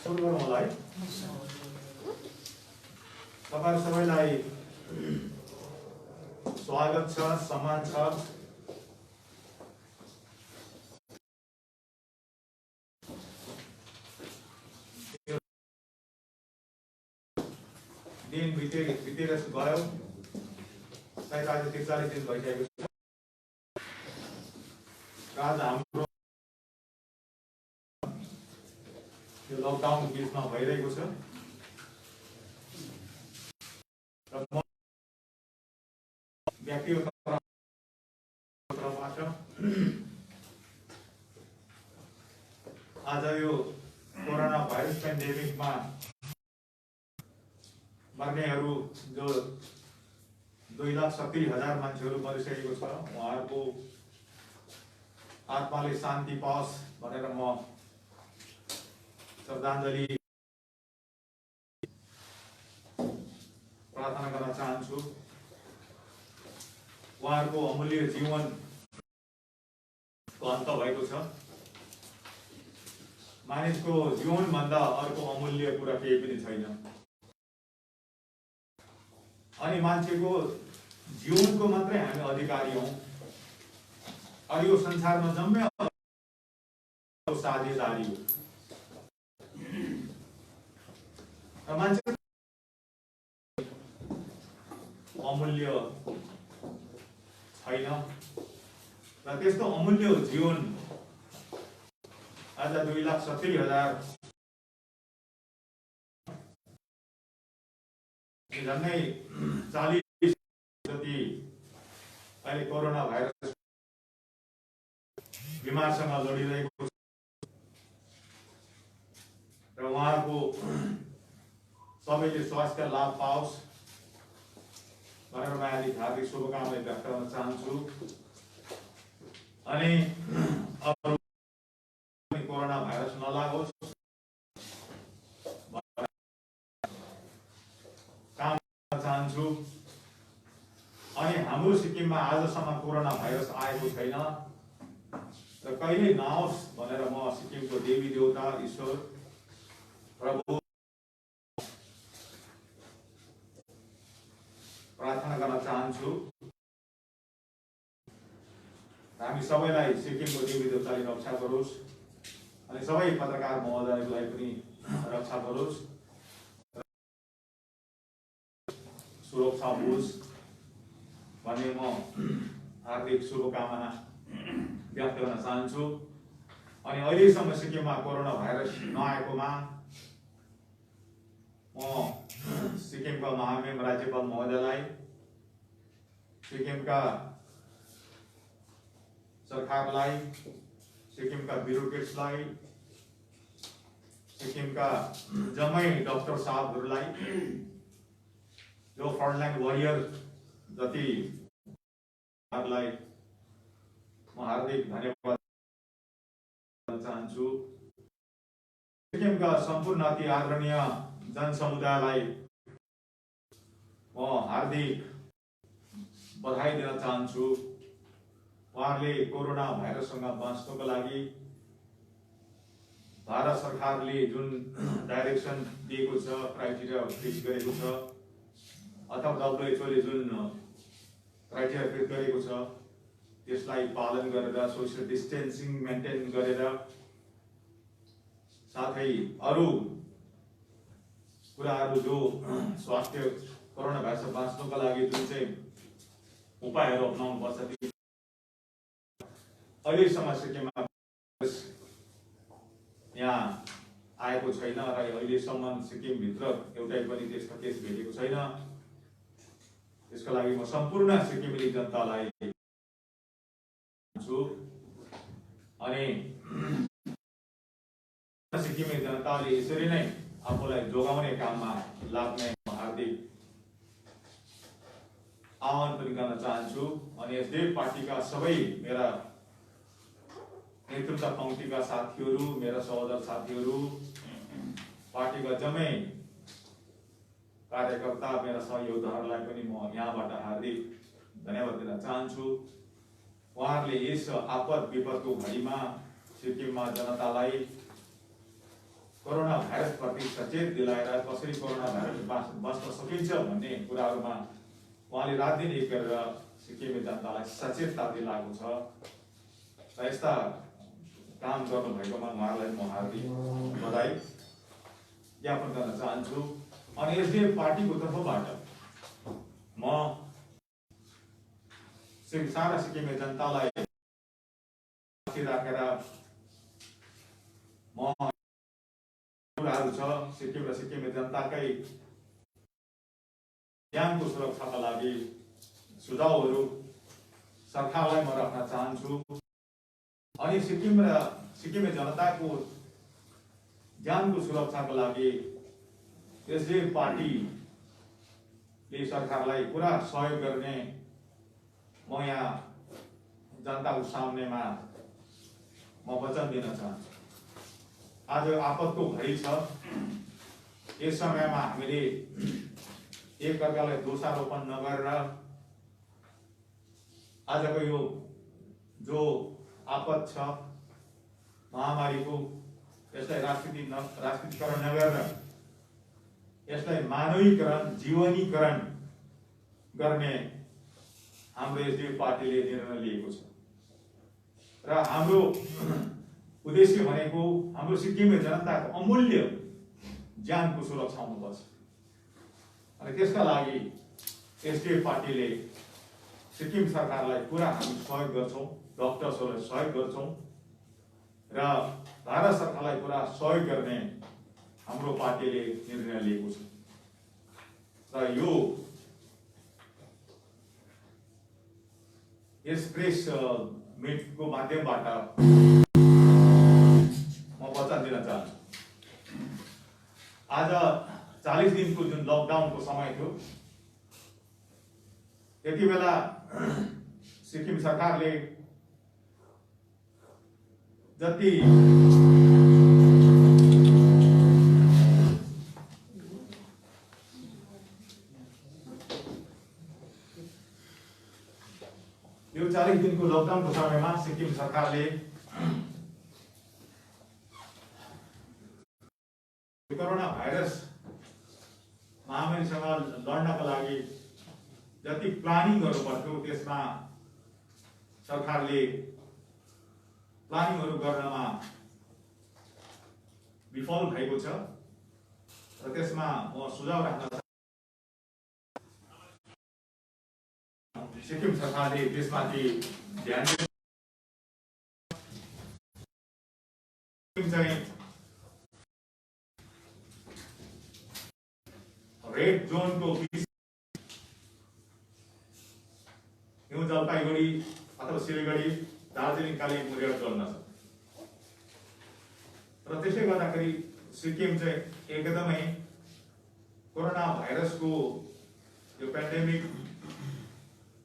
सुरु गरौँ होला है। तपाईहरु सबैलाई स्वागत छ, सम्मान छ। दिन बितेर गयो, सायद आज 43 दिन भइसकेको छ। आज हाम्रो यो लकडाउन बीचमा भइरहेको छ र म व्यक्तिगत तर्फबाट आज यो कोरोना भाइरस पेन्डेमिकमा मर्नेहरू जो 2,70,000 मान्छेहरू मरिसकेको छ, उहाँहरूको आत्माले शान्ति पाओस् भनेर म श्रद्धाञ्जली प्रार्थना गर्न चाहन्छु। उहाँहरूको अमूल्य जीवनको अन्त भएको छ। मानिसको जीवनभन्दा अर्को अमूल्य कुरा केही पनि छैन। अनि मान्छेको जीवनको मात्रै हामी अधिकारी हौं। और यो संसारमा जम्मै साझेदारी हो। मान्छे अमूल्य छैन र त्यस्तो अमूल्य जीवन आज 2,70,000 झन्डै 40 जति अहिले कोरोना भाइरस बिमारसँग लडिरहेको छ र उहाँको सबैले स्वास्थ्य लाभ पाओस् भनेर म हार्दिक शुभकामना व्यक्त गर्न चाहन्छु। अनि अरू कोरोना भाइरस नलागोस् काम गर्न चाहन्छु। अनि हाम्रो सिक्किममा आजसम्म कोरोना भाइरस आएको छैन र कहिले नआओस् भनेर म सिक्किमको देवी देवता ईश्वर प्रभु प्रार्थना गर्न चाहन्छु। हामी सबैलाई सिक्किमको देवी देवताले रक्षा गरोस् अनि सबै पत्रकार महोदयहरूलाई पनि रक्षा गरोस्, सुरक्षा होस् भन्ने म हार्दिक शुभकामना व्यक्त गर्न चाहन्छु। अनि अहिलेसम्म सिक्किममा कोरोना भाइरस नआएकोमा म सिक्किमका महामहिम राज्यपाल महोदयलाई, सिक्किमका सरकारलाई, सिक्किमका ब्युरोक्रेट्सलाई, सिक्किमका जम्मै डाक्टर साहबहरूलाई जो फ्रन्टलाइन वरियर जति म हार्दिक धन्यवाद दिन चाहन्छु। सिक्किमका सम्पूर्ण अति आदरणीय जनसमुदायलाई म हार्दिक बधाई दिन चाहन्छु। उहाँहरूले कोरोना भाइरससँग बाँच्नको लागि भारत सरकारले जुन डाइरेक्सन दिएको छ, क्राइटेरिया फिक्स गरेको छ अथवा WHO ले जुन क्राइटेरिया फिक्स गरेको छ त्यसलाई पालन गरेर सोशल डिस्टेन्सिङ मेन्टेन गरेर साथै अरू कुराहरू जो स्वास्थ्य कोरोना भाइरस बाँच्नको लागि जुन चाहिँ उपायहरू अपनाउनु पर्छ अहिलेसम्म सिक्किममा यहाँ आएको छैन र अहिलेसम्म सिक्किमभित्र एउटै पनि त्यसको केस भेटेको छैन। यसको लागि म सम्पूर्ण सिक्किमेली जनतालाई छु अनि सिक्किमे जनताले यसरी नै आफूलाई जोगाउने काममा लाग्ने हार्दिक आह्वान पनि गर्न चाहन्छु। अनि एसडिएफ पार्टीका सबै मेरा नेतृत्व पंक्तिका साथीहरू, मेरा सहोदर साथीहरू, पार्टीका जम्मै कार्यकर्ता, मेरा सहयोगीहरूलाई पनि म यहाँबाट हार्दिक धन्यवाद दिन चाहन्छु। उहाँहरूले यस आपद विपदको घडीमा सिक्किममा जनतालाई कोरोना भाइरस प्रति सचेत दिलाएर कसरी कोरोना भाइरस बच्न सकिन्छ भन्ने कुराहरूमा उहाँले रात दिन एक गरेर सिक्किमे जनतालाई सचेतता दिलाएको छ र यस्ता काम गर्नुभएकोमा उहाँलाई म हार्दिक बधाई ज्ञापन गर्न चाहन्छु। अनि एसडिएफ पार्टीको तर्फबाट म सारा सिक्किमे जनतालाई राखेर म कुराहरू छ सिक्किम र सिक्किमे जनताकै ज्यानको सुरक्षाका लागि सुझावहरू सरकारलाई म राख्न चाहन्छु। अनि सिक्किम र सिक्किमे जनताको ज्यानको सुरक्षाको लागि एसडिएफ पार्टीले सरकारलाई पुरा सहयोग गर्ने म यहाँ जनताको सामनेमा म वचन दिन चाहन्छु। आज आपतको घडी छ। यस समयमा हामीले एक अर्कालाई दोषारोपण नगरेर आजको यो जो आपत छ महामारीको, यसलाई राजनीतिकरण नगरेर यसलाई मानवीकरण, जीवनीकरण गर्ने हाम्रो एसडिएफ पार्टीले निर्णय लिएको छ र हाम्रो उद्देश्य भनेको हाम्रो सिक्किमे जनताको अमूल्य ज्यानको सुरक्षा हुनुपर्छ। अनि त्यसका लागि एसडिएफ पार्टीले सिक्किम सरकारलाई पुरा हामी सहयोग गर्छौँ, डक्टर्सहरूलाई सहयोग गर्छौँ र भारत सरकारलाई पुरा सहयोग गर्ने हाम्रो पार्टीले निर्णय लिएको छ। र यो यस प्रेस मिटको माध्यमबाट म वचन दिन चाहन्छु। आज 40 दिनको जुन लकडाउनको समय थियो, त्यति बेला सिक्किम सरकारले जति यो 40 दिनको लकडाउनको समयमा सिक्किम सरकारले कोरोना भाइरस महामारीसँग लड्नका लागि जति प्लानिङ गर्नु पर्थ्यो त्यसमा सरकारले प्लानिङहरू गर्नमा विफल भएको छ र त्यसमा म सुझाव राख्न सिक्किम सरकारले त्यसमाथि ध्यान चाहिँ रेड जोनको न्यू जलपाइगुडी अथवा सिलगढी, दार्जिलिङ, कालिम्पोङ रेड जोनमा छ र त्यसले गर्दाखेरि सिक्किम चाहिँ एकदमै कोरोना भाइरसको यो पेन्डेमिक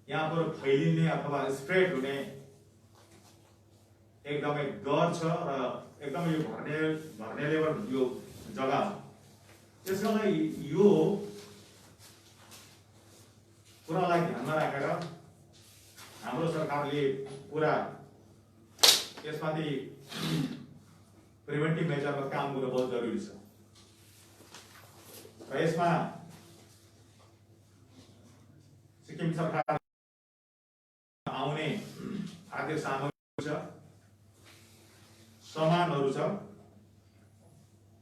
यहाँबाट फैलिने अथवा स्प्रेड हुने एकदमै डर छ र एकदमै यो भर्ने लेभल यो जग्गा त्यसैलाई यो कुरालाई ध्यानमा राखेर हाम्रो सरकारले पुरा यसमाथि प्रिभेन्टिभ मेजरमा काम गर्नु बहुत जरुरी छ र यसमा सिक्किम सरकार आउने खाद्य सामग्री छ, सामानहरू छ,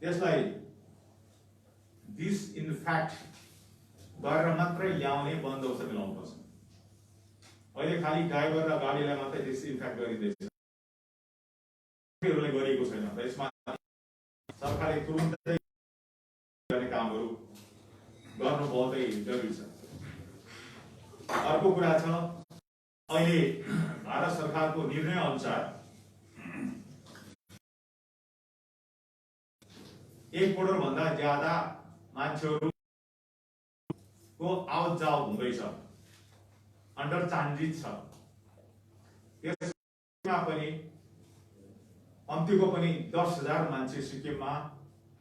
त्यसलाई डिसइन्फेक्ट गरेर मात्रै ल्याउने बन्दोबस्त मिलाउनुपर्छ। अहिले खालि ड्राइभर र गाडीलाई मात्रै डिसइन्फेक्ट गरिँदैछ, गरिएको छैन। र यसमा सरकारले तुरुन्तै गर्ने कामहरू गर्नु बहुतै जरुरी छ। अर्को कुरा छ, अहिले भारत सरकारको निर्णय अनुसार 1 करोड भन्दा ज्यादा मान्छेहरूको आवत जावत हुँदैछ, अन्डर ट्रान्जिट छ। त्यसमा पनि अन्त्यको पनि 10,000 मान्छे सिक्किममा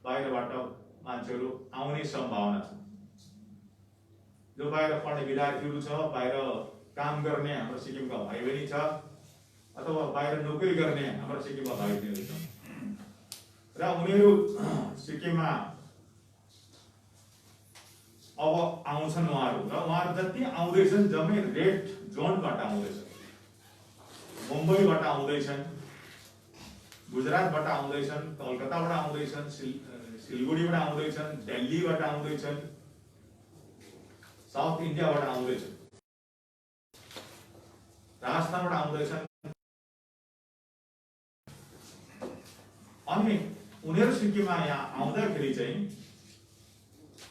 बाहिरबाट मान्छेहरू आउने सम्भावना छ। जो बाहिर पढ्ने विद्यार्थीहरू छ, बाहिर काम गर्ने हाम्रो सिक्किमका भाइ बहिनी छ, अथवा बाहिर नोकरी गर्ने हाम्रो सिक्किमका भाइ बहिनीहरू छ, र उनीहरू सिक्किममा अब आउँछन्। उहाँहरू जति आउँदैछन् जम्मै रेड जोनबाट आउँदैछन्। मुम्बईबाट आउँदैछन्, गुजरातबाट आउँदैछन्, कलकत्ताबाट आउँदैछन्, सिलगढीबाट आउँदैछन्, दिल्लीबाट आउँदैछन्, साउथ इन्डियाबाट आउँदैछन्, राजस्थानबाट आउँदैछन्। अनि उनीहरू सिक्किममा यहाँ आउँदाखेरि चाहिँ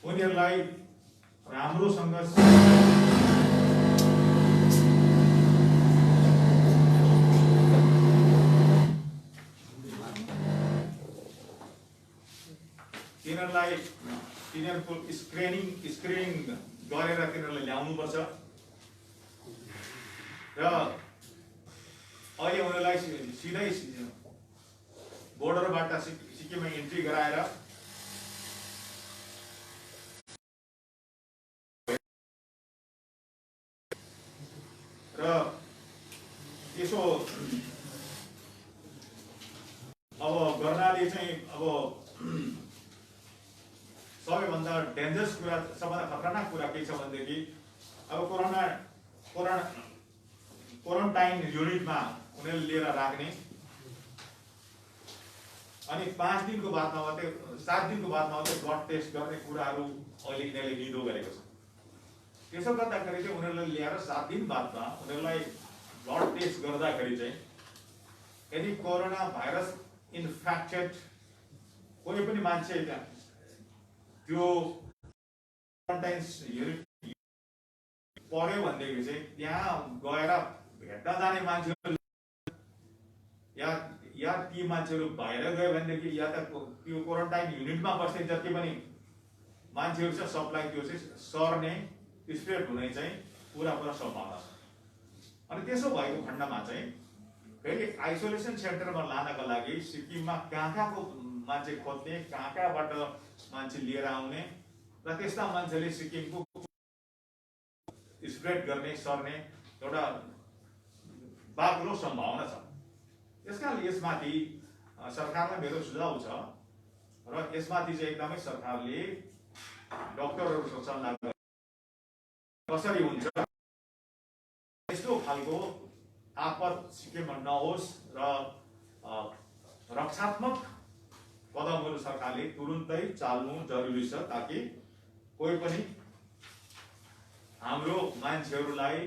उनीहरूलाई राम्रोसँग तिनीहरूको स्क्रिनिङ गरेर तिनीहरूलाई ल्याउनुपर्छ। र अहिले उनीहरूलाई सिधै बोर्डरबाट सिक्किममा इन्ट्री गराएर र त्यसो अब गर्नाले चाहिँ अब सबैभन्दा डेन्जरस कुरा, सबभन्दा खतरनाक कुरा के छ भनेदेखि अब क्वारेन्टाइन युनिटमा उनीहरूले लिएर राख्ने, अनि 5 दिनको बादमा मात्रै 7 दिनको बादमा मात्रै ब्लड टेस्ट गर्ने कुराहरू अहिले यिनीहरूले निदो गरेको छ। त्यसो गर्दाखेरि चाहिँ उनीहरूलाई ल्याएर 7 दिन बादमा उनीहरूलाई ब्लड टेस्ट गर्दाखेरि चाहिँ यदि कोरोना भाइरस इन्फेक्टेड कोही पनि मान्छे त्यो क्वारेन्टाइन युनिट पर्यो भनेदेखि चाहिँ त्यहाँ गएर भेट्न जाने मान्छेहरू या ती मान्छेहरू बाहिर गयो भनेदेखि या त त्यो क्वारेन्टाइन युनिटमा बस्ने जति पनि मान्छेहरू छ सबलाई त्यो चाहिँ सर्ने, स्प्रेड हुने चाहिँ पुरा सम्भावना छ। अनि त्यसो भएको खण्डमा चाहिँ फेरि आइसोलेसन सेन्टरमा लानका लागि सिक्किममा कहाँको मान्छे खोज्ने, कहाँबाट मान्छे लिएर आउने र त्यस्ता मान्छेले सिक्किमको स्प्रेड गर्ने, सर्ने एउटा बाक्लो सम्भावना छ। त्यसकारणले यसमाथि सरकारलाई मेरो सुझाव छ र यसमाथि चाहिँ एकदमै सरकारले डाक्टरहरूको सल्लाह कसरी हुन्छ यस्तो खालको आपद सिक्किममा नहोस् र रक्षात्मक कदमहरू सरकारले तुरुन्तै चाल्नु जरुरी छ, ताकि कोही पनि हाम्रो मान्छेहरूलाई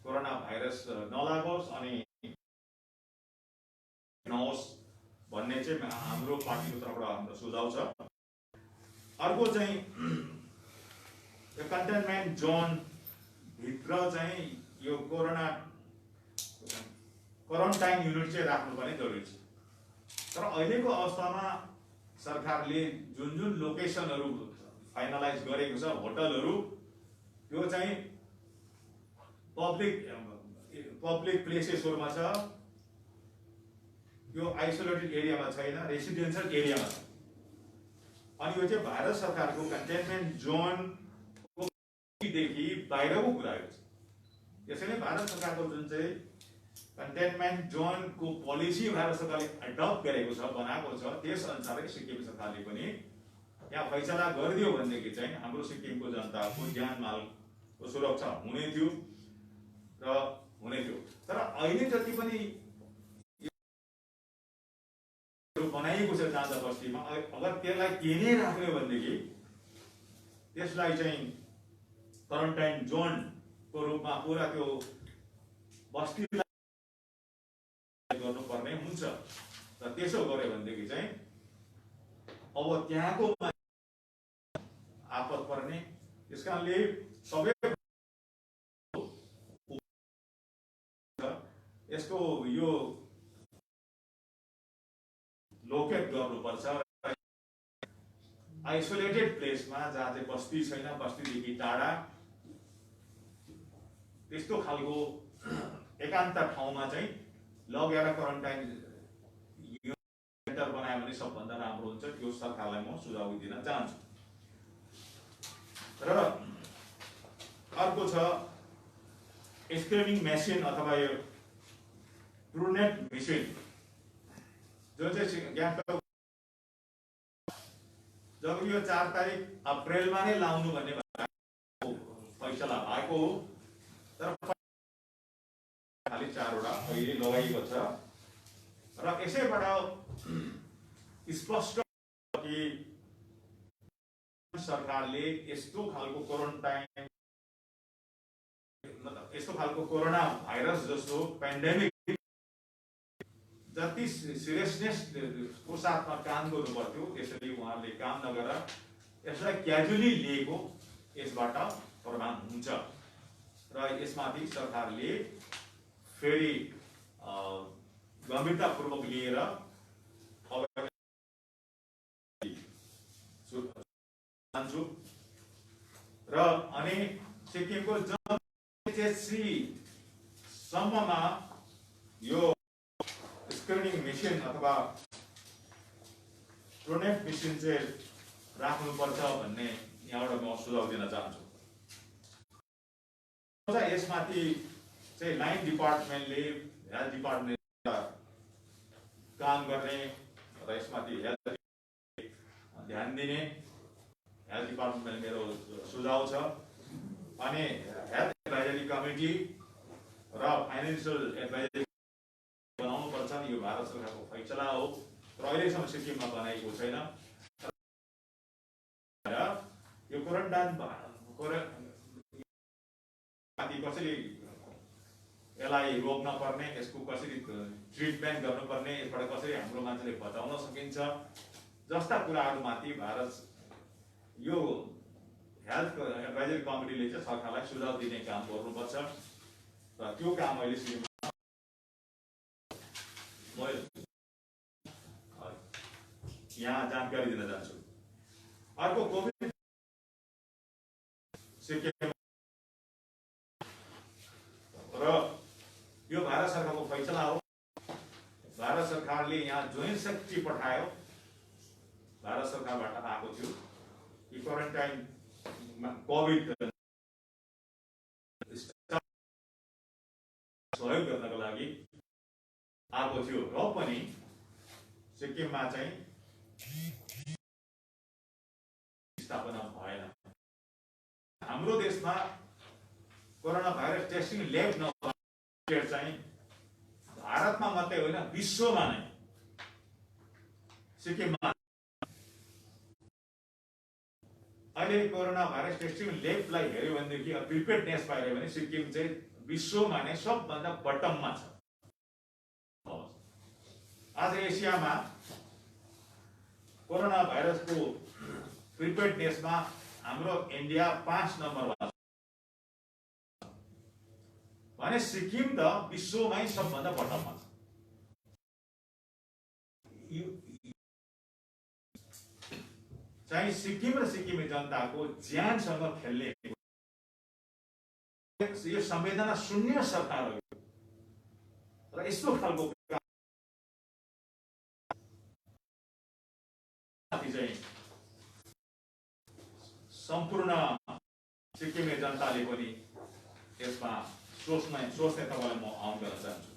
कोरोना भाइरस नलागोस् अनि नहोस् भन्ने चाहिँ हाम्रो पार्टीको तर्फबाट हाम्रो सुझाव छ। अर्को चाहिँ यो कन्टेनमेन्ट जोन भित्र चाहिँ यो क्वारेन्टाइन युनिट चाहिँ राख्नुपर्ने जरुरी छ। तर अहिलेको अवस्थामा सरकारले जुन लोकेसनहरू फाइनलाइज गरेको छ, होटलहरू, त्यो चाहिँ पब्लिक प्लेसेसहरुमा छ, यो आइसोलेटेड एरियामा छैन, रेसिडेन्शियल एरियामा छ। अनि यो चाहिँ भारत सरकारको कन्टेनमेन्ट जोनको देखि बाहिरको कुराहरू छ। यसैले भारत सरकारको जुन चाहिँ कन्टेनमेन्ट जोनको पोलिसी भारत सरकारले एडप्ट गरेको छ, बनाएको छ, त्यस अनुसारै सिक्किम सरकारले पनि यहाँ फैसला गरिदियो भनेदेखि चाहिँ हाम्रो सिक्किमको जनताको ज्यान मालको सुरक्षा हुने थियो। तर अहिले जति पनि बनाइएको छ चाँदा बस्तीमा, अगर त्यसलाई केही राख्यो भनेदेखि त्यसलाई चाहिँ क्वारेन्टाइन जोनको रूपमा पुरा त्यो बस्तीलाई गर्नुपर्ने हुन्छ। र त्यसो गर्यो भनेदेखि चाहिँ अब त्यहाँको आपद पर्ने, त्यसकारणले सबै आइसोलेटेड प्लेसमा जहाँ चाहिँ बस्ती छैन, बस्तीदेखि टाढा त्यस्तो खालको एकान्त ठाउँमा चाहिँ लगेर क्वारेन्टाइन सेन्टर बनायो भने सबभन्दा राम्रो हुन्छ। त्यो सरकारलाई म सुझाव दिन चाहन्छु। र अर्को छ स्क्रिनिङ मेसिन अथवा यो ट्रुनेट मेसिन, जो चाहिँ गान्तोक जब यो 4 तारिक अप्रेलमा नै लाउनु भन्ने फैसला भएको हो, तर खालि 4 वटा अहिले लगाइएको छ। र यसैबाट स्पष्ट कि सरकारले यस्तो खालको क्वारेन्टाइन, यस्तो खालको कोरोना भाइरस जस्तो पेन्डेमिक जति सिरियसनेस को साथमा काम गर्नु पर्थ्यो त्यसरी उहाँहरूले काम नगरेर यसलाई क्याजुअली लिएको यसबाट प्रमाण हुन्छ। र यसमाथि सरकारले फेरि गम्भीरतापूर्वक लिएर चाहन्छु। र अनि सिक्किमको एचएससी सम्ममा यो स्क्रिनिङ मेसिन अथवा ट्रुनेट मेसिन चाहिँ राख्नुपर्छ भन्ने यहाँबाट म सुझाव दिन चाहन्छु। यसमाथि चाहिँ लाइन डिपार्टमेन्टले, हेल्थ डिपार्टमेन्ट काम गर्ने र यसमाथि हेल्थ ध्यान दिने हेल्थ डिपार्टमेन्ट मेरो सुझाव छ। अनि हेल्थ एडभाइजरी कमिटी र फाइनेन्सियल एडभाइजरी बनाउनु पर्छ। यो भारत सरकारको फैसला हो र अहिलेसम्म सिक्किममा बनाएको छैन। यो क्वारेन्टाइन कसरी यसलाई रोक्न पर्ने, यसको कसरी ट्रिटमेन्ट गर्नुपर्ने, यसबाट कसरी हाम्रो मान्छेले बचाउन सकिन्छ जस्ता कुराहरूमाथि भारत यो हेल्थ एडभाइजरी कमिटीले चाहिँ सरकारलाई सुझाव दिने काम गर्नुपर्छ। र त्यो काम अहिले यहाँ जानकारी दिन चाहन्छु। अर्को कोभिड सिक्किम र यो भारत सरकारको फैसला हो। भारत सरकारले यहाँ जोइन्ट सेक्रेटरी पठायो, भारत सरकारबाट आएको थियो कि क्वारेन्टाइन कोभिड सहयोग गर्नको लागि आएको थियो। र पनि सिक्किममा चाहिँ स्थापना भएन। हाम्रो देशमा कोरोना भाइरस टेस्टिङ ल्याब नभएको चाहिँ भारतमा मात्रै होइन, विश्वमा नै सिक्किममा अहिले कोरोना भाइरस टेस्टिङ ल्याबलाई हेर्यो भनेदेखि प्रिपेयर्डनेस पाइयो भने सिक्किम चाहिँ विश्वमा नै सबभन्दा बटममा छ। आज एसियामा कोरोना भाइरसको प्रिपेयर्डनेसमा हाम्रो इन्डिया 5 नम्बरमा छ भने सिक्किम त विश्वमै सबभन्दा बटममा छ। चाहिँ सिक्किम र सिक्किमे जनताको ज्यानसँग खेल्ने यो संवेदना शून्य सरकार हो। र यस्तो खालको चाहिँ सम्पूर्ण सिक्किमे जनताले पनि यसमा सोच्ने तपाईँलाई म आह्वान गर्न चाहन्छु।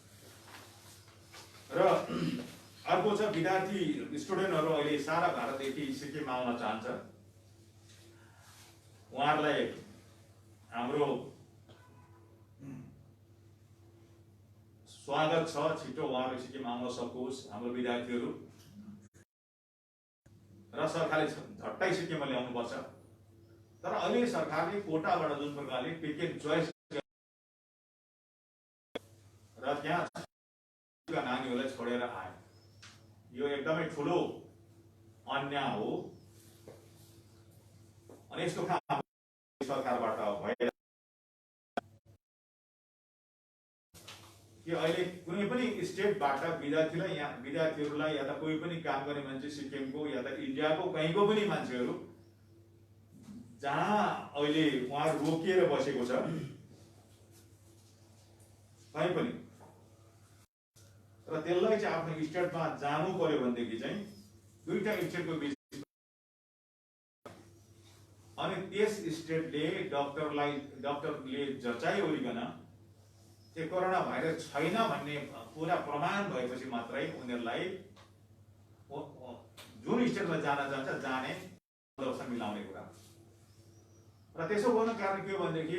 र अर्को छ विद्यार्थी स्टुडेन्टहरू अहिले सारा भारतदेखि सिक्किम आउन चाहन्छ। उहाँहरूलाई हाम्रो स्वागत छ। छिटो उहाँहरू सिक्किम आउन सकोस् हाम्रो विद्यार्थीहरू। र सरकारले झट्टै सिक्किममा ल्याउनुपर्छ। तर अहिले सरकारले कोटाबाट जुन प्रकारले पिक एन्ड चोइस र त्यहाँ नानीहरूलाई छोडेर आए, यो एकदमै ठुलो अन्याय हो। अनि यस्तो काम सरकारबाट भएर कि अहिले कुनै पनि स्टेटबाट विद्यार्थीहरूलाई या त कोही पनि काम गर्ने मान्छे सिक्किमको या त इन्डियाको कहीँको पनि मान्छेहरू जहाँ अहिले उहाँहरू रोकिएर बसेको छ कहीँ पनि र त्यसलाई चाहिँ आफ्नो स्टेटमा जानु पर्यो भनेदेखि चाहिँ दुईटा स्टेटको बिच अनि त्यस स्टेटले डक्टरले जचाइ ओरिकन त्यो कोरोना भाइरस छैन भन्ने पुरा प्रमाण भएपछि मात्रै उनीहरूलाई जुन स्टेटमा जान जान्छ जाने मिलाउने कुरा र त्यसो गर्नु कारण के हो भनेदेखि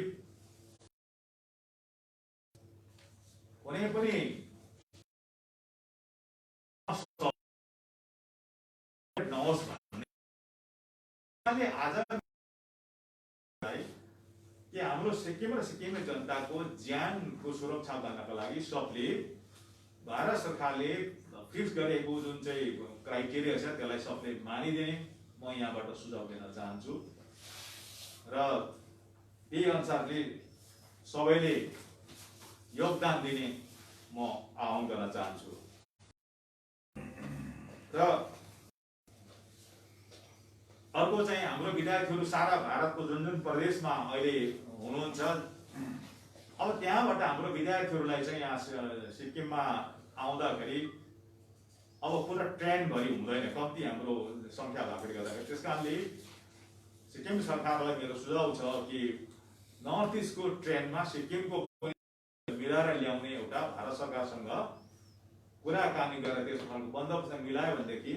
कुनै पनि नहोस् भन्ने आज कि हाम्रो सिक्किम र सिक्किमे जनताको ज्यानको सुरक्षा गर्नका लागि सबले भारत सरकारले फिक्स गरेको जुन चाहिँ क्राइटेरिया छ त्यसलाई सबले मानिदिने म यहाँबाट सुझाव दिन चाहन्छु र त्यही अनुसारले सबैले योगदान दिने म आह्वान गर्न चाहन्छु र अर्को चाहिँ हाम्रो विद्यार्थीहरू सारा भारतको जुन जुन प्रदेशमा अहिले हुनुहुन्छ अब त्यहाँबाट हाम्रो विद्यार्थीहरूलाई चाहिँ यहाँ सिक्किममा आउँदाखेरि अब पुरा ट्रेनभरि हुँदैन कम्ती हाम्रो सङ्ख्या भएकोले गर्दाखेरि त्यस कारणले सिक्किम सरकारलाई मेरो सुझाव छ कि नर्थ इस्टको ट्रेनमा सिक्किमको मिलाएर ल्याउने एउटा भारत सरकारसँग कुराकानी गरेर त्यस्तो खालको बन्दोबस्त मिलायो भनेदेखि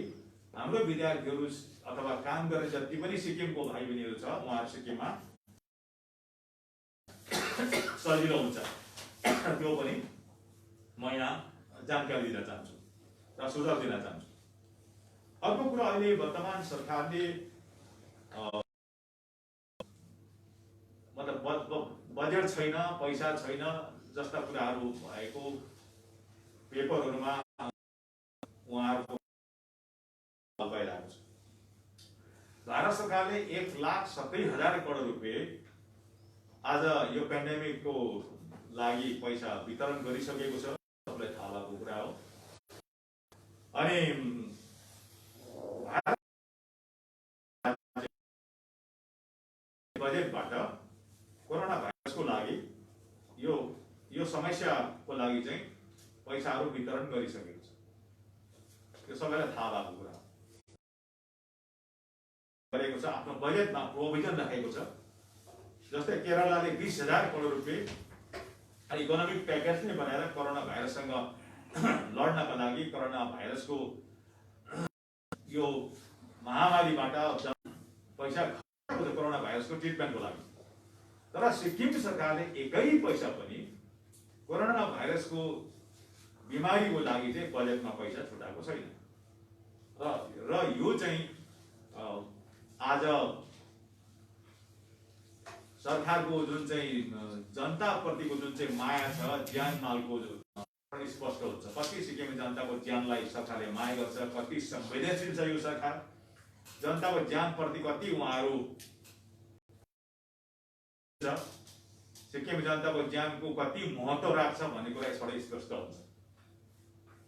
हाम्रो विद्यार्थीहरू अथवा काम गर्ने जति पनि सिक्किमको भाइ बहिनीहरू छ उहाँहरू सिक्किममा सजिलो हुन्छ त्यो पनि म यहाँ जानकारी दिन चाहन्छु र सुझाव दिन चाहन्छु। अर्को कुरा अहिले वर्तमान सरकारले मतलब बजेट छैन पैसा छैन जस्ता कुराहरू भएको पेपरहरूमा उहाँहरूको भइरहेको छ। भारत सरकारले 1,70,000 करोड रुपियाँ आज यो पेन्डेमिकको लागि पैसा वितरण गरिसकेको छ, सबैलाई थाहा भएको कुरा हो। अनि बजेटबाट कोरोना भाइरसको लागि यो समस्याको लागि चाहिँ पैसाहरू वितरण गरिसकेको छ, यो सबैलाई थाहा भएको कुरा गरेको छ। आफ्नो बजेटमा प्रोभिजन राखेको छ। जस्तै केरलाले 20,000 करोड रुपियाँ इकोनोमिक प्याकेज नै बनाएर कोरोना भाइरससँग लड्नका लागि कोरोना भाइरसको यो महामारीबाट पैसा कोरोना भाइरसको ट्रिटमेन्टको लागि। तर सिक्किम सरकारले एकै पैसा पनि कोरोना भाइरसको बिमारीको लागि चाहिँ बजेटमा पैसा छुटाएको छैन र यो चाहिँ आज सरकारको जुन चाहिँ जनताप्रतिको जुन चाहिँ माया छ, ज्यान मालको स्पष्ट हुन्छ। कति सिक्किमे जनताको ज्यानलाई सरकारले माया गर्छ, कति संवेदनशील छ यो सरकार, जनताको ज्यानप्रति कति उहाँहरू सिक्किम जनताको ज्यानको कति महत्त्व राख्छ भन्ने कुरा यसबाट स्पष्ट हुन्छ।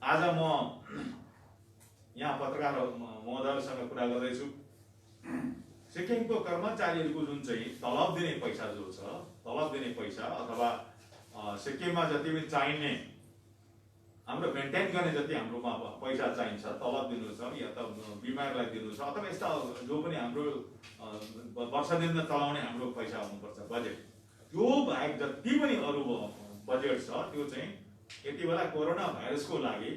आज म यहाँ पत्रकार महोदयसँग कुरा गर्दैछु। सिक्किमको कर्मचारीहरूको जुन चाहिँ तलब दिने पैसा जो छ, तलब दिने पैसा अथवा सिक्किममा जति पनि चाहिने हाम्रो मेन्टेन गर्ने जति हाम्रोमा पैसा चाहिन्छ, तलब दिनु छ या त बिमारीलाई दिनु छ अथवा यस्ता जो पनि हाम्रो वर्ष दिनमा चलाउने हाम्रो पैसा हुनुपर्छ बजेट, त्यो बाहेक जति पनि अरू बजेट छ त्यो चाहिँ यति बेला कोरोना भाइरसको लागि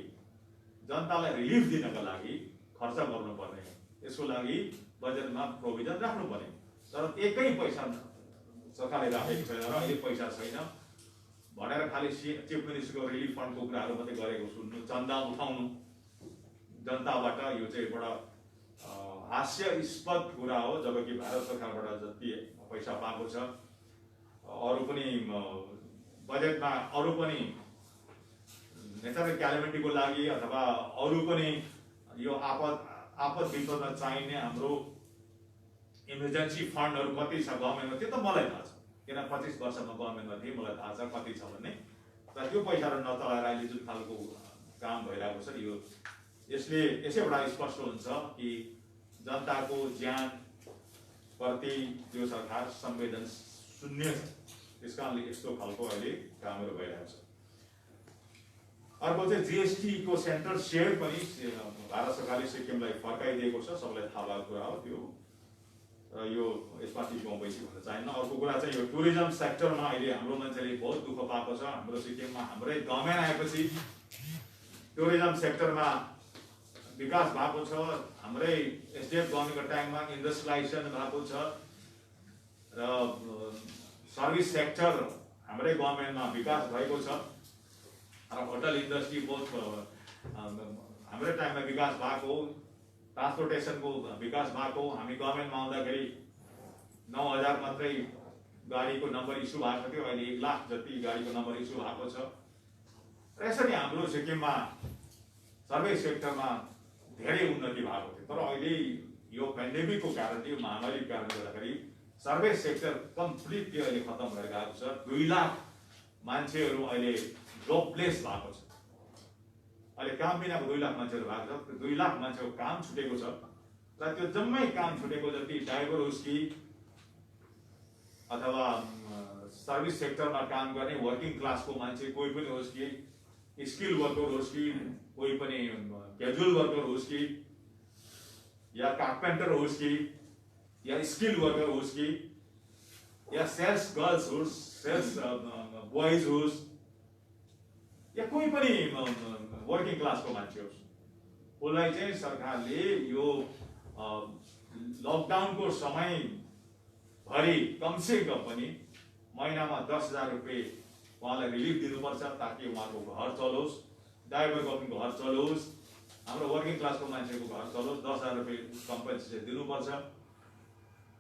जनतालाई रिलिफ दिनका लागि खर्च गर्नुपर्ने, यसको लागि बजेटमा प्रोभिजन राख्नुपर्ने। तर एकै पैसा सरकारले राखेको छैन र यो पैसा छैन भनेर खालि चिफ मिनिस्टरको रिलिफ फन्डको कुराहरू मात्रै गरेको सुन्नु, चन्दा उठाउनु जनताबाट, यो चाहिँ एउटा हास्यास्पद कुरा हो। जबकि भारत सरकारबाट जति पैसा पाएको छ, अरू पनि बजेटमा अरू पनि नेचरल क्यालेमिटीको लागि अथवा अरू पनि यो आपद विपदमा चाहिने हाम्रो इमर्जेन्सी फन्डहरू कति छ गभर्मेन्टमा त्यो त मलाई थाहा छ, किन 25 वर्षमा गभर्मेन्टमा थिएँ, मलाई थाहा छ कति छ भन्ने। र त्यो पैसाहरू नचलाएर अहिले जुन खालको काम भइरहेको छ यो यसले यसैबाट स्पष्ट हुन्छ कि जनताको ज्यान प्रति यो सरकार संवेदन शून्य छ। त्यस कारणले यस्तो खालको अहिले कामहरू भइरहेको छ। अर्को चाहिँ जीएसटी को सेन्ट्रल सेयर पनि भारत सरकारले सिक्किमलाई फर्काइदिएको छ, सबैलाई थाहा भएको कुरा हो त्यो। र यो यसमा टिप्पणी बेसी भन्न चाहिन्न। अर्को कुरा चाहिँ यो टुरिज्म सेक्टरमा अहिले हाम्रो मान्छेले बहुत दुःख पाएको छ। हाम्रो सिक्किममा हाम्रै गभर्नमेन्ट आएपछि टुरिज्म सेक्टरमा विकास भएको छ। हाम्रै एसडिएफ गभर्नमेन्टको टाइममा इन्डस्ट्रियलाइजेसन भएको छ र सर्भिस सेक्टर हाम्रै गभर्नमेन्टमा विकास भएको छ र होटल इन्डस्ट्री बहुत हाम्रै टाइममा विकास भएको, ट्रान्सपोर्टेसनको विकास भएको। हामी गभर्नमेन्टमा आउँदाखेरि 9,000 मात्रै गाडीको नम्बर इस्यु भएको थियो, अहिले 1 लाख जति गाडीको नम्बर इस्यु भएको छ। र यसरी हाम्रो सिक्किममा सर्भिस सेक्टरमा धेरै उन्नति भएको थियो। तर अहिले यो पेन्डेमिकको कारणले, यो महामारीको कारणले गर्दाखेरि सर्भिस सेक्टर कम्प्लिटली अहिले खत्म भएर गएको छ। 2 लाख मान्छेहरू अहिले जबलेस भएको छ। अहिले काम बिनाको 2 लाख मान्छेहरू भएको छ। 2 लाख मान्छेको काम छुटेको छ र त्यो जम्मै काम छुटेको जति ड्राइभर होस् कि अथवा सर्भिस सेक्टरमा काम गर्ने वर्किङ क्लासको मान्छे कोही पनि होस् कि, स्किल वर्कर होस् कि, कोही पनि क्याजुअल वर्कर होस् कि, या कार्पेन्टर होस् कि, या स्किल वर्कर होस् कि, या सेल्स गर्ल्स होस्, सेल्स बोइज होस्, या कोही पनि वर्किङ क्लासको मान्छे होस्, उसलाई चाहिँ सरकारले यो लकडाउनको समय भरि कमसे कम पनि महिनामा 10,000 रुपियाँ उहाँलाई रिलिफ दिनुपर्छ ताकि उहाँको घर चलोस्, ड्राइभरको पनि घर चलोस्, हाम्रो वर्किङ क्लासको मान्छेको घर चलोस्। 10,000 रुपियाँ कम्पेन्सेसन दिनुपर्छ।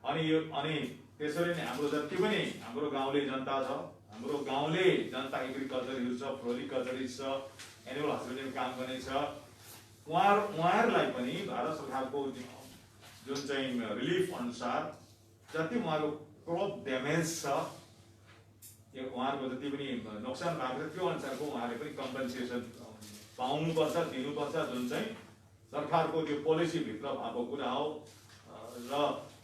अनि त्यसरी नै हाम्रो जति पनि हाम्रो गाउँले जनता छ, हाम्रो गाउँले जनता एग्रिकल्चरिस्ट छ, फ्लोरिकल्चरिस्ट छ, एनिमल हस्बेन्ड्रीमा काम गर्ने छ, उहाँहरूलाई पनि भारत सरकारको जुन चाहिँ रिलिफ अनुसार जति उहाँको क्रप ड्यामेज छ, यो उहाँहरूको जति पनि नोक्सान भएको छ त्यो अनुसारको उहाँले पनि कम्पेन्सेसन पाउनुपर्छ, दिनुपर्छ, जुन चाहिँ सरकारको त्यो पोलिसीभित्र भएको कुरा हो। र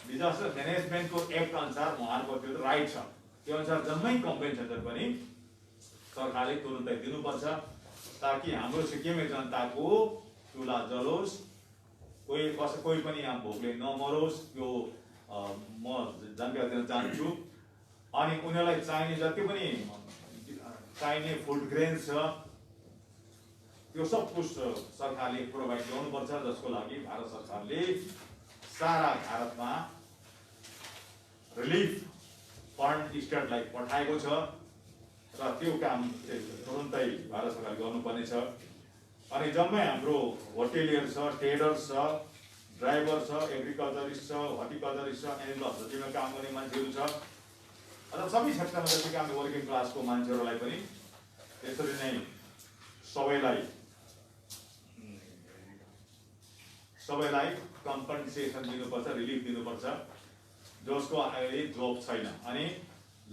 डिजास्टर म्यानेजमेन्टको एक्ट अनुसार उहाँहरूको त्यो राइट छ, त्यो अनुसार जम्मै कम्पेन्सेसन पनि सरकारले तुरुन्तै दिनुपर्छ ताकि हाम्रो सिक्किमे जनताको चुला जलोस्, कोही पनि यहाँ भोकले नमरोस्। त्यो म जानकारी दिन चाहन्छु। अनि उनीहरूलाई चाहिने जति पनि चाहिने फुड ग्रेन्स छ त्यो सब कुछ सरकारले प्रोभाइड गर्नुपर्छ, जसको लागि भारत सरकारले सारा भारतमा रिलिफ फन्ड स्टेटलाई पठाएको छ र त्यो काम तुरुन्तै भारत सरकारले गर्नुपर्ने छ। अनि जम्मै हाम्रो होटेलियर छ, ट्रेडर्स छ, ड्राइभर छ, एग्रिकल्चरिस्ट छ, हर्टिकल्चरिस्ट छ, एनिमल हस्बेन्ड्रीमा काम गर्ने मान्छेहरू छ, अथवा सबै क्षेत्रमा जति काम वर्किङ क्लासको मान्छेहरूलाई पनि त्यसरी नै सबैलाई कम्पनसेसन दिनुपर्छ, रिलिफ दिनुपर्छ जसको अहिले जब छैन। अनि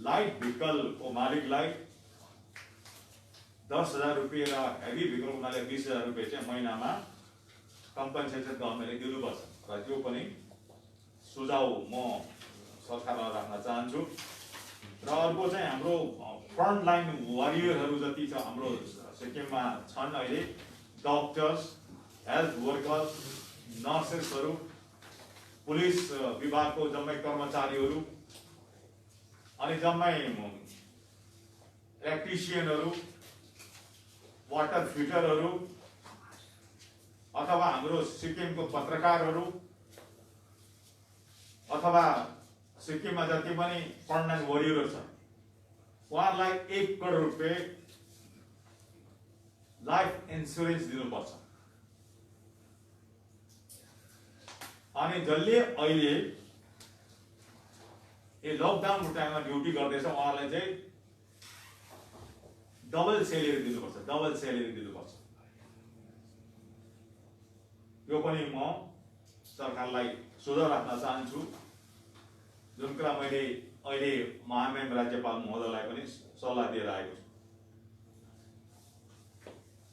लाइट भेहिकलको मालिकलाई 10,000 रुपियाँ र हेभी भेहिकलको मालिकलाई 20,000 रुपियाँ चाहिँ महिनामा कम्पनसेसन गभर्नमेन्टले दिनुपर्छ। र त्यो पनि सुझाव म सरकारमा राख्न चाहन्छु। र अर्को चाहिँ हाम्रो फ्रन्ट लाइन वारियरहरू जति छ हाम्रो सिक्किममा छन् अहिले, डक्टर्स, हेल्थ वर्कर्स, नर्सेसहरू, पुलिस विभागको जम्मै कर्मचारीहरू, अनि जम्मै इलेक्ट्रिसियनहरू, वाटर फिटरहरू, अथवा हाम्रो सिक्किमको पत्रकारहरू, अथवा सिक्किममा जति पनि फ्रन्टलाइन वरियरहरू छ उहाँहरूलाई 1 करोड रुपियाँ लाइफ इन्सुरेन्स दिनुपर्छ। अनि जसले अहिले लकडाउनको टाइममा ड्युटी गर्दैछ उहाँलाई चाहिँ डबल सेलेरी दिनुपर्छ। यो पनि म सरकारलाई सुझाव राख्न चाहन्छु, जुन कुरा मैले अहिले महामहिम राज्यपाल महोदयलाई पनि सल्लाह दिएर आएको छु।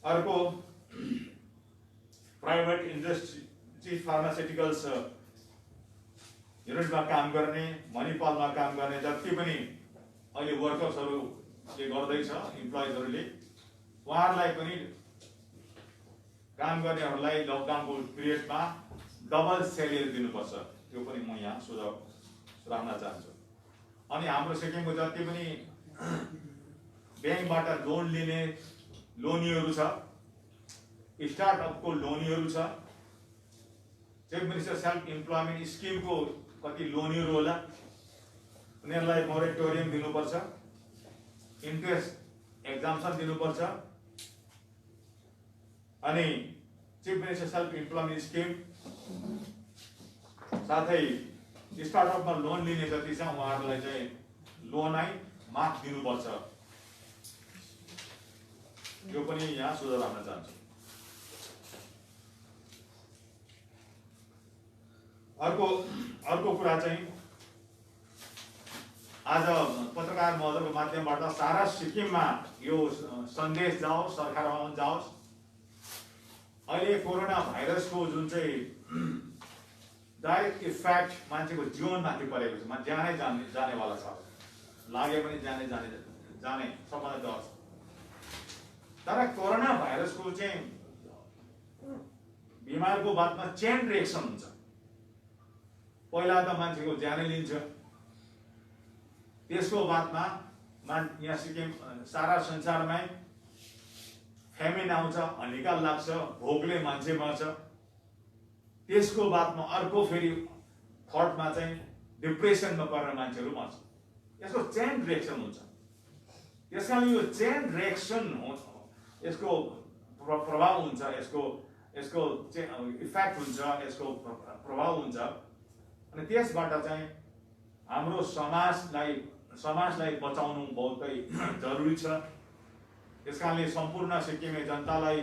अर्को प्राइभेट इन्डस्ट्री फार्मास्युटिकल्स युनिटमा काम गर्ने, मणिपालमा काम गर्ने जति पनि अहिले वर्कर्सहरूले गर्दैछ, इम्प्लोइजहरूले, उहाँहरूलाई पनि काम गर्नेहरूलाई लकडाउनको पिरियडमा डबल सेलेरी दिनुपर्छ। त्यो पनि म यहाँ सुझाव राख्न चाहन्छु। अनि हाम्रो सिक्किमको जति पनि ब्याङ्कबाट लोन लिने लोनीहरू छ, स्टार्टअपको लोनीहरू छ, चिफ मिनिस्टर सेल्फ इम्प्लोइमेन्ट स्किमको कति लोनीहरू होला, उनीहरूलाई मोरेटोरियम दिनुपर्छ, इन्ट्रेस्ट एक्जाम्सन दिनुपर्छ। अनि chief minister self employment scheme साथै स्टार्टअपमा लोन लिने जति छ उहाँहरूलाई चाहिँ लोनै माफ दिनुपर्छ। यो पनि यहाँ सुझाव राख्न चाहन्छु। अर्को कुरा चाहिँ आज पत्रकार महोदयको माध्यमबाट सारा सिक्किममा यो सन्देश जाओस्, सरकारमा जाओस्, अहिले कोरोना भाइरसको जुन चाहिँ डाइरेक्ट इफेक्ट मान्छेको जीवनमाथि परेको छ, ज्यानै जानेवाला छ, लागे पनि जाने सबभन्दा डर छ। तर कोरोना भाइरसको चाहिँ बिमारको बादमा चेन रिएक्सन हुन्छ। पहिला त मान्छेको ज्यानै लिन्छ, त्यसको बादमा यहाँ सिक्किम सारा संसारमै फेमिन आउँछ, हनिकाल लाग्छ, भोकले मान्छे मर्छ। त्यसको बादमा अर्को फेरि थर्डमा चाहिँ डिप्रेसनमा पर्ने मान्छेहरू मर्छ। यसको चेन रिएक्सन हुन्छ। त्यसकारण यो चेन रिएक्सन यसको प्रभाव हुन्छ, यसको इफेक्ट हुन्छ, यसको प्रभाव हुन्छ। अनि त्यसबाट चाहिँ हाम्रो समाजलाई बचाउनु बहुतै जरुरी छ। त्यसकारणले सम्पूर्ण सिक्किमे जनतालाई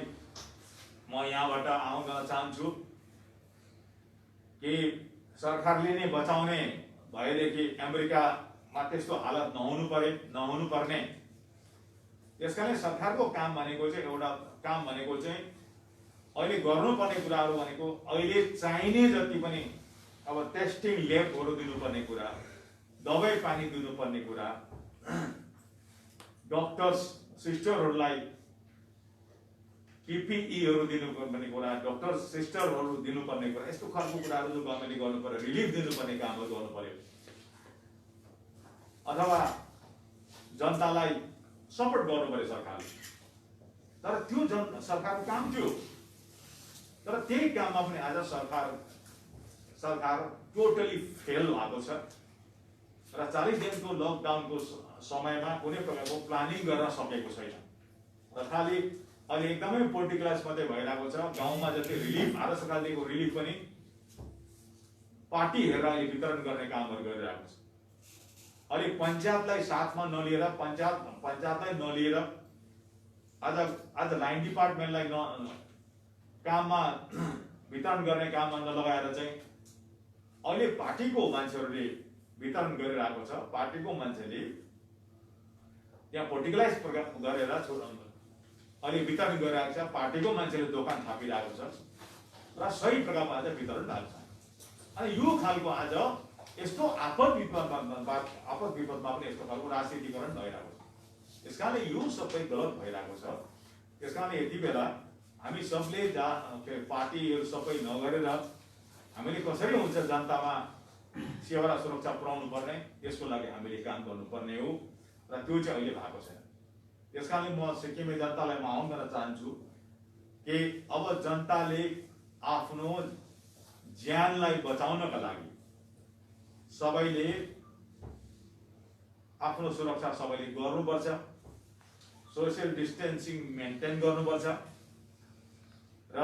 म यहाँबाट आउन चाहन्छु कि सरकारले नै बचाउने भएदेखि अमेरिकामा त्यस्तो हालत नहुनु पर्ने। त्यसकारणले सरकारको काम भनेको चाहिँ अहिले गर्नुपर्ने कुराहरू भनेको अहिले चाहिने जति पनि अब टेस्टिङ ल्याबहरू दिनुपर्ने कुरा, दबाई पानी दिनुपर्ने कुरा, डक्टर्स सिस्टरहरूलाई PPEहरू दिनुपर्ने कुरा, डक्टर सिस्टरहरू दिनुपर्ने कुरा, यस्तो खालको कुराहरू जो गभर्मेन्टले गर्नु पर्यो, रिलिफ दिनुपर्ने कामहरू गर्नु पर्यो, अथवा जनतालाई सपोर्ट गर्नु पर्यो सरकारले। तर त्यो सरकारको काम थियो। तर त्यही काममा पनि आज सरकार टोटली फेल भएको छ र 40 दिनको लकडाउनको समयमा कुनै प्रकारको प्लानिङ गर्न सकेको छैन र खालि अहिले एकदमै पोलिटिकलाइज मात्रै भइरहेको छ। गाउँमा जति रिलिफ भारत सरकारले दिएको रिलिफ पनि पार्टी हेरेर अहिले वितरण गर्ने कामहरू गरिरहेको छ। अहिले पञ्चायतलाई साथमा नलिएर, पञ्चायतलाई नलिएर आज लाइन डिपार्टमेन्टलाई काममा वितरण गर्ने काममा नलगाएर चाहिँ अहिले पार्टीको मान्छेहरूले वितरण गरिरहेको छ। पार्टीको मान्छेले त्यहाँ पोलिटिकलाइज गरेर अहिले वितरण गरिरहेको छ। पार्टीको मान्छेले दोकान थापिरहेको छ र सही प्रकारमा आज वितरण भएको छ। अनि यो खालको आज यस्तो आपद विपदमा पनि यस्तो खालको राजनीतिकरण भइरहेको छ। त्यसकारणले यो सबै गलत भइरहेको छ। त्यसकारणले यति बेला हामी सबले पार्टीहरू सबै नगरेर हामीले कसरी हुन्छ जनतामा सेवा र सुरक्षा पुर्याउनु पर्ने, त्यसको लागि हामीले काम गर्नुपर्ने हो र त्यो चाहिँ अहिले भएको छैन। त्यसकारणले म सिक्किमे जनतालाई म आह्वान गर्न चाहन्छु कि अब जनताले आफ्नो ज्यानलाई बचाउनका लागि सबैले आफ्नो सुरक्षा सबैले गर्नुपर्छ, सोसियल डिस्टेन्सिङ मेन्टेन गर्नुपर्छ र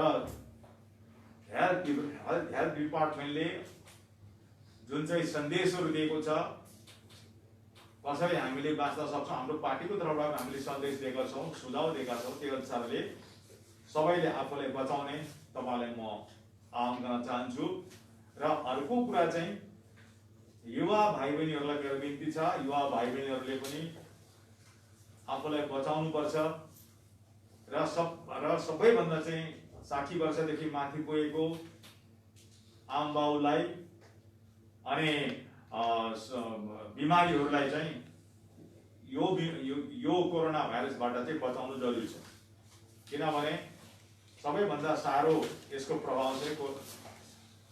हेल्थ डिपार्टमेन्टले जुन चाहिँ सन्देशहरू दिएको छ कसरी हामीले बाँच्न सक्छौँ, हाम्रो पार्टीको तर्फबाट हामीले सन्देश दिएका छौँ, सुझाव दिएका छौँ, त्यो अनुसारले सबैले आफूलाई बचाउने तपाईँलाई म आह्वान गर्न चाहन्छु। र अर्को कुरा चाहिँ युवा भाइ बहिनीहरूलाई मेरो बिन्ती छ, युवा भाइ बहिनीहरूले पनि आफूलाई बचाउनु पर्छ र र सबैभन्दा चाहिँ 60 वर्षदेखि माथि पुगेको आम बाउलाई अनि बिमारीहरूलाई चाहिँ यो कोरोना भाइरसबाट चाहिँ बचाउनु जरुरी छ। किनभने सबैभन्दा साह्रो यसको प्रभाव चाहिँ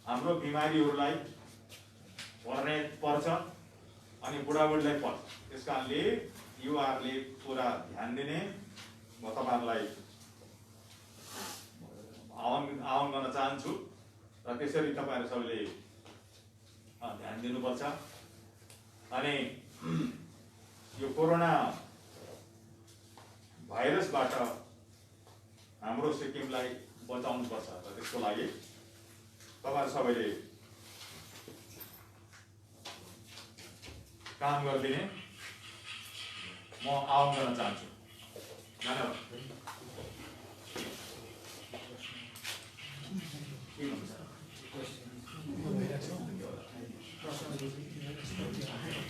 हाम्रो बिमारीहरूलाई पर्छ अनि बुढाबुढीलाई पर्छ। त्यस कारणले युवाहरूले पुरा ध्यान दिने म तपाईहरुलाई आह्वान गर्न चाहन्छु र त्यसरी तपाईहरु सबैले ध्यान दिनुपर्छ। अनि यो कोरोना भाइरसबाट हाम्रो सिक्किमलाई बचाउनु पर्छ र त्यसको लागि तपाईहरु सबैले काम गरिदिने म आह्वान गर्न चाहन्छु। धन्यवाद।